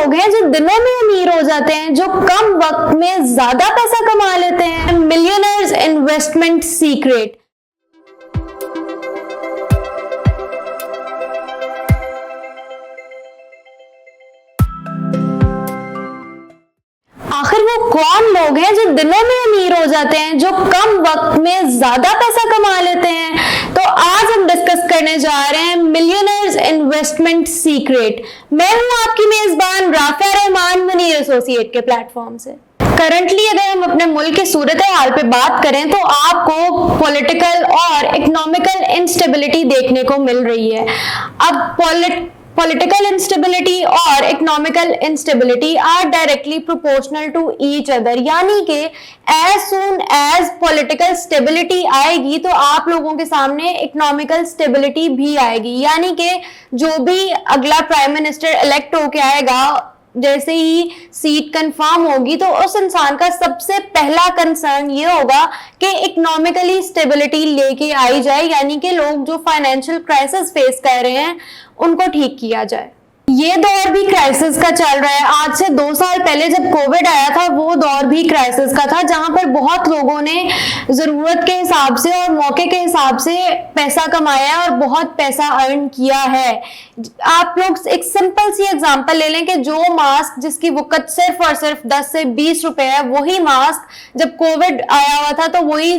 लोग हैं जो दिनों में अमीर हो जाते हैं, जो कम वक्त में ज्यादा पैसा कमा लेते हैं? Millionaires investment secret. आखिर वो कौन लोग हैं जो दिनों में अमीर हो जाते हैं, जो कम वक्त में ज्यादा पैसा कमा लेते हैं? तो आज हम डिस्कस करने जा रहे हैं मिलियनर्स इन्वेस्टमेंट सीक्रेट। मैं हूं आपकी मेजबान राफिया रहमान मुनीर एसोसिएट के प्लेटफॉर्म से। करंटली अगर हम अपने मुल्क के सूरत हाल पे बात करें तो आपको पॉलिटिकल और इकोनॉमिकल इंस्टेबिलिटी देखने को मिल रही है। अब Political instability और economical instability are directly proportional to each other, यानी कि as soon as political stability आएगी तो आप लोगों के सामने economical stability भी आएगी, यानी कि जो भी अगला प्राइम मिनिस्टर इलेक्ट होके आएगा, जैसे ही सीट कंफर्म होगी तो उस इंसान का सबसे पहला कंसर्न ये होगा कि इकोनॉमिकली स्टेबिलिटी लेके आई जाए, यानी कि लोग जो फाइनेंशियल क्राइसिस फेस कर रहे हैं उनको ठीक किया जाए। ये दौर भी क्राइसिस का चल रहा है। आज से 2 साल पहले जब कोविड आया था वो दौर भी क्राइसिस का था, जहां पर बहुत लोगों ने जरूरत के हिसाब से और मौके के हिसाब से पैसा कमाया और बहुत पैसा अर्न किया है। आप लोग एक सिंपल सी एग्जांपल ले लें कि जो मास्क जिसकी वक़्त सिर्फ और सिर्फ 10 से 20 रुपए है, वही मास्क जब कोविड आया हुआ था तो वही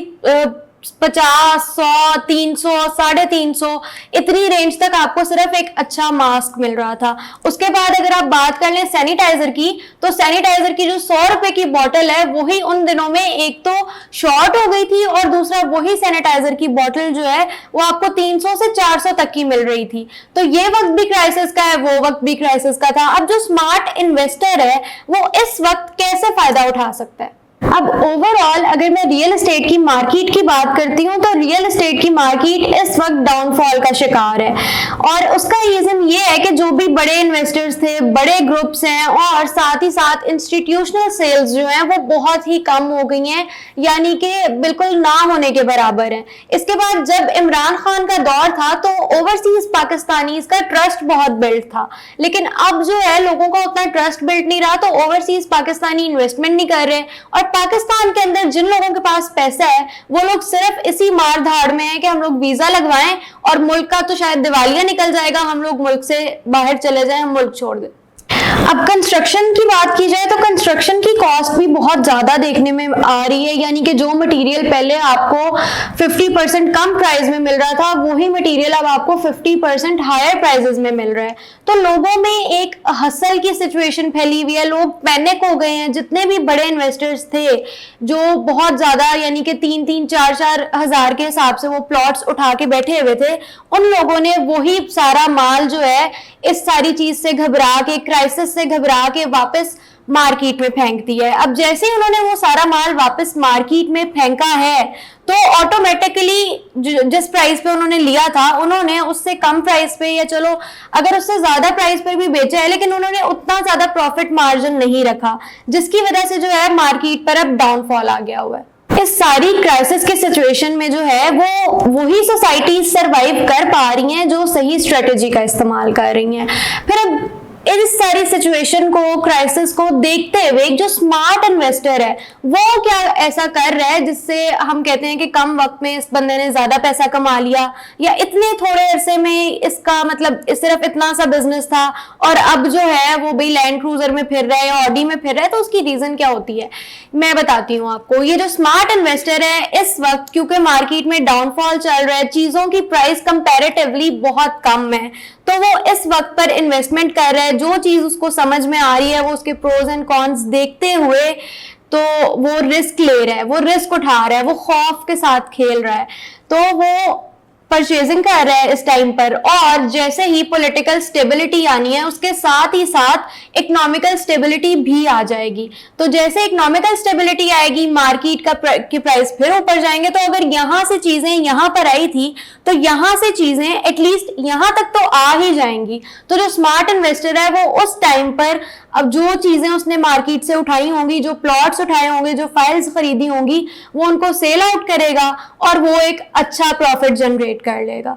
50, 100, 300, 350 इतनी रेंज तक आपको सिर्फ एक अच्छा मास्क मिल रहा था। उसके बाद अगर आप बात कर लें सैनिटाइजर की, तो सैनिटाइजर की जो 100 रुपए की बोतल है वही उन दिनों में एक तो शॉर्ट हो गई थी और दूसरा वही सैनिटाइजर की बोतल जो है वो आपको 300 से 400 तक की मिल रही थी। तो ये वक्त भी क्राइसिस का है, वो वक्त भी क्राइसिस का था। अब जो स्मार्ट इन्वेस्टर है वो इस वक्त कैसे फायदा उठा सकता है? अब ओवरऑल अगर मैं रियल एस्टेट की मार्केट की बात करती हूँ तो रियल एस्टेट की मार्केट इस वक्त डाउनफॉल का शिकार है, और उसका रीजन ये है कि जो भी बड़े इन्वेस्टर्स थे, बड़े ग्रुप्स हैं और साथ ही साथ इंस्टीट्यूशनल सेल्स जो हैं वो बहुत ही कम हो गई हैं, यानी कि बिल्कुल ना होने के बराबर है। इसके बाद जब इमरान खान का दौर था तो ओवरसीज पाकिस्तानीज का ट्रस्ट बहुत बिल्ड था, लेकिन अब जो है लोगों का उतना ट्रस्ट बिल्ड नहीं रहा, तो ओवरसीज पाकिस्तानी इन्वेस्टमेंट नहीं कर रहे, और पाकिस्तान के अंदर जिन लोगों के पास पैसा है वो लोग सिर्फ इसी मार धाड़ में है कि हम लोग वीजा लगवाएं और मुल्क का तो शायद दिवालिया निकल जाएगा, हम लोग मुल्क से बाहर चले जाएं, हम मुल्क छोड़ दें। अब कंस्ट्रक्शन की बात की जाए तो कंस्ट्रक्शन की कॉस्ट भी बहुत ज्यादा देखने में आ रही है, यानी कि जो मटेरियल पहले आपको 50% कम प्राइस में मिल रहा था वही मटेरियल अब आपको 50% हायर प्राइसेस में मिल रहा है। तो लोगों में एक हसल की सिचुएशन फैली हुई है, लोग पैनिक हो गए हैं। जितने भी बड़े इन्वेस्टर्स थे जो बहुत ज्यादा यानी कि 3-3, 4-4 हजार के हिसाब से वो प्लॉट्स उठा के बैठे हुए थे, उन लोगों ने वही सारा माल जो है इस सारी चीज से घबरा के, क्राइसिस से घबरा के वापस मार्केट में फेंक दिया है। अब जैसे ही उन्होंने वो सारा माल वापस मार्केट में फेंका है तो ऑटोमेटिकली जिस प्राइस पे उन्होंने लिया था उन्होंने उससे कम प्राइस पे, या चलो अगर उससे ज्यादा प्राइस पर भी बेचा है, लेकिन उन्होंने उतना ज्यादा प्रॉफिट मार्जिन नहीं रखा, जिसकी वजह से जो है मार्केट पर अब डाउनफॉल आ गया हुआ है। इस सारी क्राइसिस के सिचुएशन में जो है वो वही सोसाइटी सरवाइव कर पा रही हैं जो सही स्ट्रेटेजी का इस्तेमाल कर रही हैं। फिर अब इस सारी सिचुएशन को, क्राइसिस को देखते हुए जो स्मार्ट इन्वेस्टर है वो क्या ऐसा कर रहा है जिससे हम कहते हैं कि कम वक्त में इस बंदे ने ज्यादा पैसा कमा लिया, या इतने थोड़े अरसे में इसका मतलब सिर्फ इतना सा बिजनेस था और अब जो है वो भाई लैंड क्रूजर में फिर रहा है, ऑडी में फिर रहा है। तो उसकी रीजन क्या होती है मैं बताती हूँ आपको। ये जो स्मार्ट इन्वेस्टर है इस वक्त क्योंकि मार्केट में डाउनफॉल चल रहा है, चीजों की प्राइस कंपैरेटिवली बहुत कम है, तो वो इस वक्त पर इन्वेस्टमेंट कर रहा है। जो चीज उसको समझ में आ रही है वो उसके प्रोज एंड कॉन्स देखते हुए तो वो रिस्क ले रहा है, वो रिस्क उठा रहा है, वो खौफ के साथ खेल रहा है, तो वो परचेजिंग कर रहा है इस टाइम पर। और जैसे ही पॉलिटिकल स्टेबिलिटी आनी है उसके साथ ही साथ इकोनॉमिकल स्टेबिलिटी भी आ जाएगी। तो जैसे इकोनॉमिकल स्टेबिलिटी आएगी मार्केट की प्राइस फिर ऊपर जाएंगे। तो अगर यहाँ से चीजें यहाँ पर आई थी तो यहाँ से चीजें एटलीस्ट यहाँ तक तो आ ही जाएंगी। तो जो स्मार्ट इन्वेस्टर है वो उस टाइम पर अब जो चीजें उसने मार्केट से उठाई होंगी, जो प्लॉट्स उठाए होंगे, जो फाइल्स खरीदी होंगी, वो उनको सेल आउट करेगा और वो एक अच्छा प्रॉफिट जनरेट कर लेगा।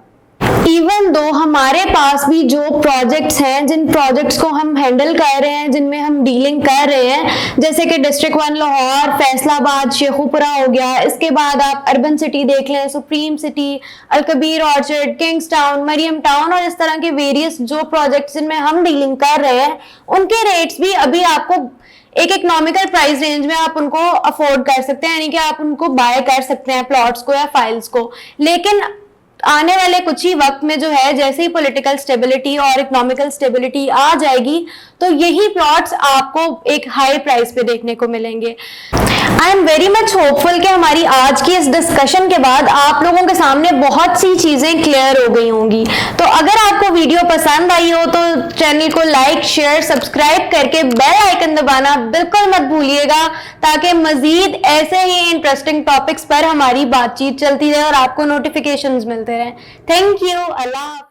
इवन दो हमारे पास भी जो प्रोजेक्ट्स हैं, जिन प्रोजेक्ट्स को हम हैंडल कर रहे हैं, जिनमें हम डीलिंग कर रहे हैं, जैसे कि डिस्ट्रिक्ट 1 लाहौर, फैसलाबाद, शेखुपुरा हो गया, इसके बाद आप अर्बन सिटी देख लें, supreme city, Alkabir orchard, kings town, Maryam town, और इस तरह के वेरियस जो प्रोजेक्ट्स जिनमें हम डीलिंग कर रहे हैं, उनके रेट्स भी अभी आपको एक इकोनॉमिकल प्राइस रेंज में आप उनको अफोर्ड कर सकते हैं, यानी कि आप उनको बाय कर सकते हैं प्लॉट्स को या फाइल्स को। लेकिन आने वाले कुछ ही वक्त में जो है, जैसे ही पॉलिटिकल स्टेबिलिटी और इकोनॉमिकल स्टेबिलिटी आ जाएगी, तो यही प्लॉट्स आपको एक हाई प्राइस पे देखने को मिलेंगे। I am very much hopeful कि हमारी आज की इस डिस्कशन के बाद आप लोगों के सामने बहुत सी चीजें क्लियर हो गई होंगी। तो अगर आपको वीडियो पसंद आई हो तो चैनल को लाइक, शेयर, सब्सक्राइब करके बेल आइकन दबाना बिल्कुल मत भूलिएगा, ताकि मजीद ऐसे ही इंटरेस्टिंग टॉपिक्स पर हमारी बातचीत चलती रहे और आपको नोटिफिकेशंस मिलते रहे। Thank you. अल्लाह।